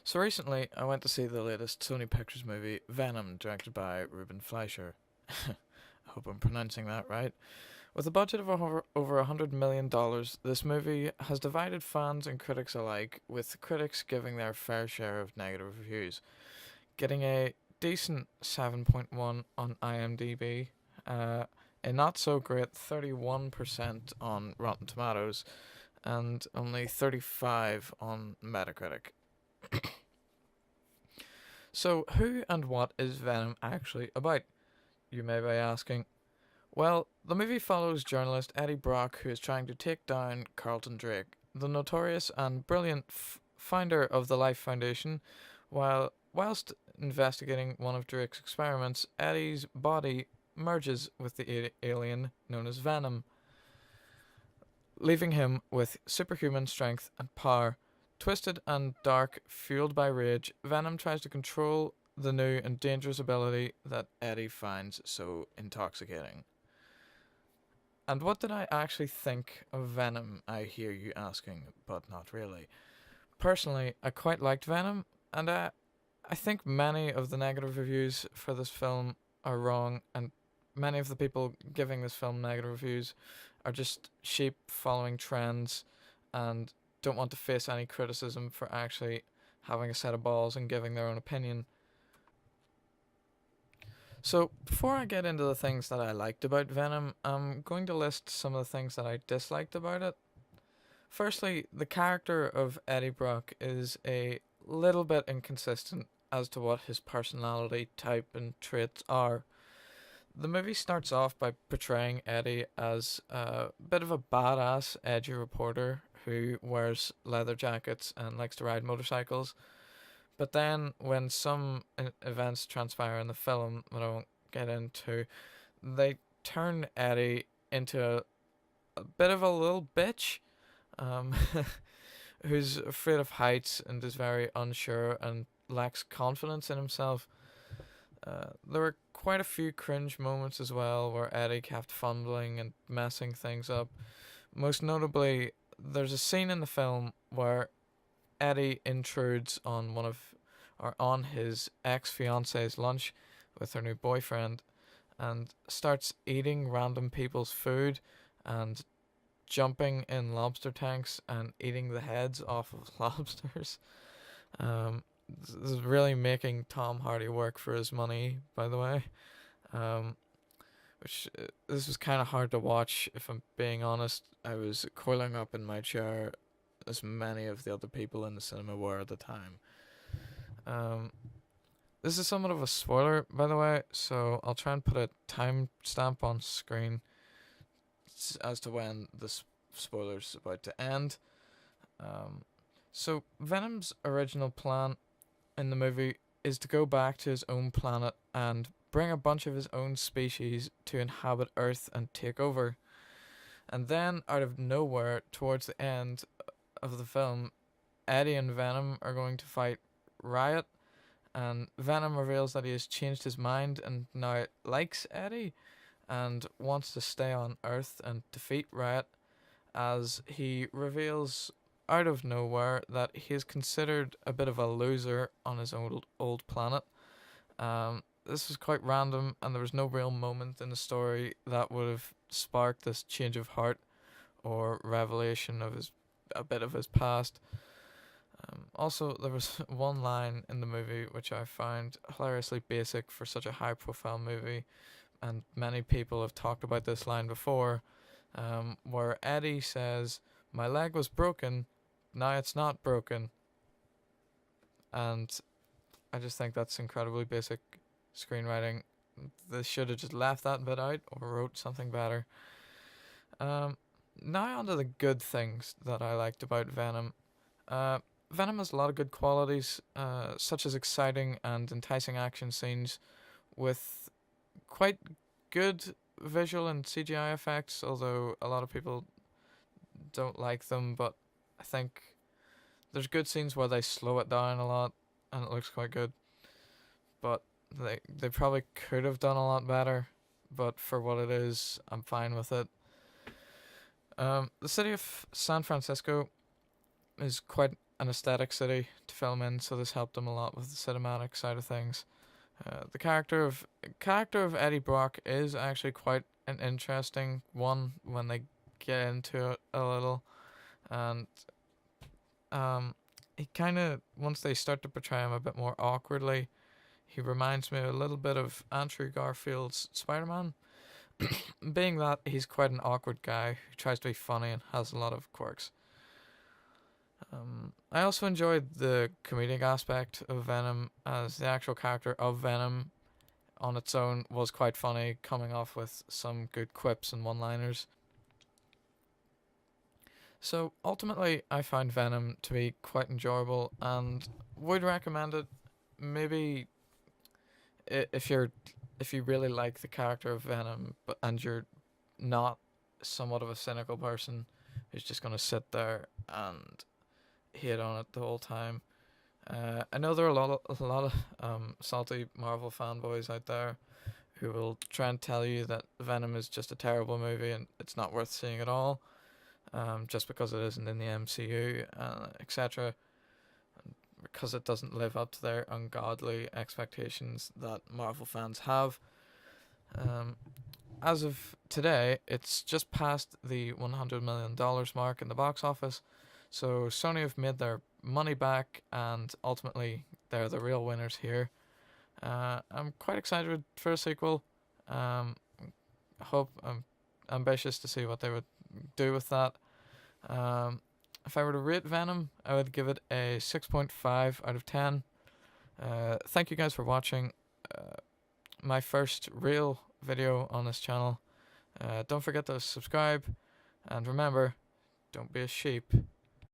So recently, I went to see the latest Sony Pictures movie, Venom, directed by Ruben Fleischer. I hope I'm pronouncing that right. With a budget of over $100 million, this movie has divided fans and critics alike, with critics giving their fair share of negative reviews, getting a decent 7.1 on IMDb, a not so great 31% on Rotten Tomatoes, and only 35 on Metacritic. So, who and what is Venom actually about? You may be asking. Well, the movie follows journalist Eddie Brock, who is trying to take down Carlton Drake, the notorious and brilliant founder of the Life Foundation. Whilst investigating one of Drake's experiments, Eddie's body merges with the alien known as Venom, leaving him with superhuman strength and power. Twisted and dark, fueled by rage, Venom tries to control the new and dangerous ability that Eddie finds so intoxicating. And what did I actually think of Venom, I hear you asking, but not really. Personally, I quite liked Venom, and I think many of the negative reviews for this film are wrong, and many of the people giving this film negative reviews are just sheep following trends and don't want to face any criticism for actually having a set of balls and giving their own opinion. So, before I get into the things that I liked about Venom, I'm going to list some of the things that I disliked about it. Firstly, the character of Eddie Brock is a little bit inconsistent as to what his personality type and traits are. The movie starts off by portraying Eddie as a bit of a badass, edgy reporter who wears leather jackets and likes to ride motorcycles. But then, when some events transpire in the film that I won't get into, they turn Eddie into a bit of a little bitch, um, who's afraid of heights and is very unsure and lacks confidence in himself. There were quite a few cringe moments as well where Eddie kept fumbling and messing things up. Most notably, there's a scene in the film where Eddie intrudes on on his ex fiance's lunch with her new boyfriend and starts eating random people's food and jumping in lobster tanks and eating the heads off of lobsters. This is really making Tom Hardy work for his money, by the way. Um, which this was kind of hard to watch, if I'm being honest. I was coiling up in my chair, as many of the other people in the cinema were at the time. Um, this is somewhat of a spoiler, by the way, so I'll try and put a timestamp on screen as to when the spoiler's about to end. So Venom's original plan in the movie is to go back to his own planet and bring a bunch of his own species to inhabit Earth and take over. And then, out of nowhere, towards the end of the film, Eddie and Venom are going to fight Riot, and Venom reveals that he has changed his mind and now likes Eddie and wants to stay on Earth and defeat Riot, as he reveals out of nowhere that he is considered a bit of a loser on his old planet. This was quite random, and there was no real moment in the story that would have sparked this change of heart or revelation of a bit of his past. Also, there was one line in the movie which I found hilariously basic for such a high-profile movie, and many people have talked about this line before, where Eddie says, "My leg was broken, now it's not broken." And I just think that's incredibly basic screenwriting. They should have just left that bit out or wrote something better. Now on to the good things that I liked about Venom. Venom has a lot of good qualities, such as exciting and enticing action scenes with quite good visual and CGI effects, although a lot of people don't like them, but I think there's good scenes where they slow it down a lot and it looks quite good. But they probably could have done a lot better, but for what it is, I'm fine with it. The city of San Francisco is quite an aesthetic city to film in, so this helped him a lot with the cinematic side of things. The character of Eddie Brock is actually quite an interesting one when they get into it a little, and he kind of, once they start to portray him a bit more awkwardly, he reminds me a little bit of Andrew Garfield's Spider-Man, being that he's quite an awkward guy who tries to be funny and has a lot of quirks. I also enjoyed the comedic aspect of Venom, as the actual character of Venom on its own was quite funny, coming off with some good quips and one-liners. So ultimately, I find Venom to be quite enjoyable and would recommend it. Maybe if you really like the character of Venom, and you're not somewhat of a cynical person who's just gonna sit there and hate on it the whole time. I know there are a lot of salty Marvel fanboys out there who will try and tell you that Venom is just a terrible movie and it's not worth seeing at all, just because it isn't in the MCU, etc. Because it doesn't live up to their ungodly expectations that Marvel fans have. As of today, it's just past the $100 million mark in the box office, so Sony have made their money back, and ultimately they're the real winners here. I'm quite excited for a sequel. I hope I'm ambitious to see what they would do with that. If I were to rate Venom, I would give it a 6.5 out of 10. Thank you guys for watching my first real video on this channel. Don't forget to subscribe, and remember, don't be a sheep.